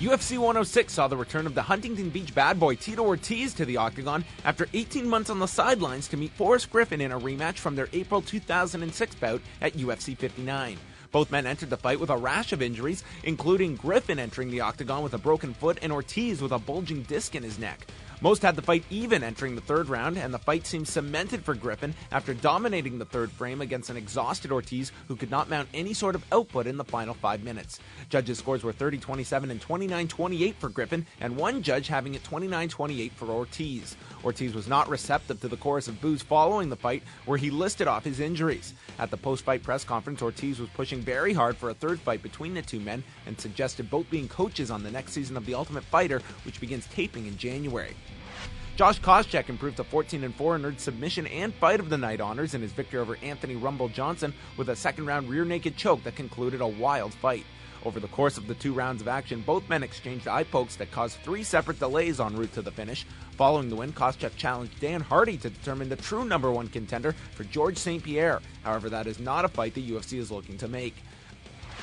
UFC 106 saw the return of the Huntington Beach bad boy Tito Ortiz to the octagon after 18 months on the sidelines to meet Forrest Griffin in a rematch from their April 2006 bout at UFC 59. Both men entered the fight with a rash of injuries, including Griffin entering the octagon with a broken foot and Ortiz with a bulging disc in his neck. Most had the fight even entering the third round, and the fight seemed cemented for Griffin after dominating the third frame against an exhausted Ortiz who could not mount any sort of output in the final 5 minutes. Judges' scores were 30-27 and 29-28 for Griffin, and one judge having it 29-28 for Ortiz. Ortiz was not receptive to the chorus of boos following the fight, where he listed off his injuries. At the post-fight press conference, Ortiz was pushing very hard for a third fight between the two men and suggested both being coaches on the next season of The Ultimate Fighter, which begins taping in January. Josh Koscheck improved to 14-4 and earned submission and fight of the night honors in his victory over Anthony Rumble Johnson with a second-round rear naked choke that concluded a wild fight. Over the course of the 2 rounds of action, both men exchanged eye pokes that caused 3 separate delays en route to the finish. Following the win, Koscheck challenged Dan Hardy to determine the true number 1 contender for George St. Pierre. However, that is not a fight the UFC is looking to make.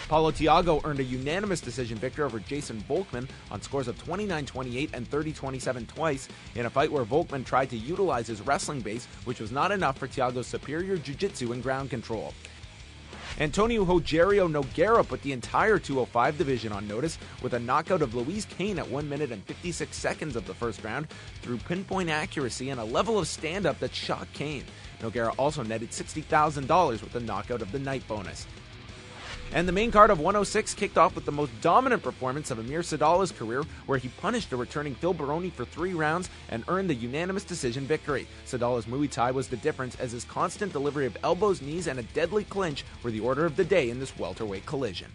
Paulo Thiago earned a unanimous decision victory over Jason Volkman on scores of 29-28 and 30-27 twice in a fight where Volkman tried to utilize his wrestling base, which was not enough for Thiago's superior jiu-jitsu and ground control. Antonio Rogerio Nogueira put the entire 205 division on notice with a knockout of Louise Kane at 1 minute and 56 seconds of the first round through pinpoint accuracy and a level of stand-up that shocked Kane. Nogueira also netted $60,000 with the knockout of the night bonus. And the main card of 106 kicked off with the most dominant performance of Amir Sadollah's career, where he punished a returning Phil Baroni for 3 rounds and earned the unanimous decision victory. Sadollah's Muay Thai was the difference, as his constant delivery of elbows, knees, and a deadly clinch were the order of the day in this welterweight collision.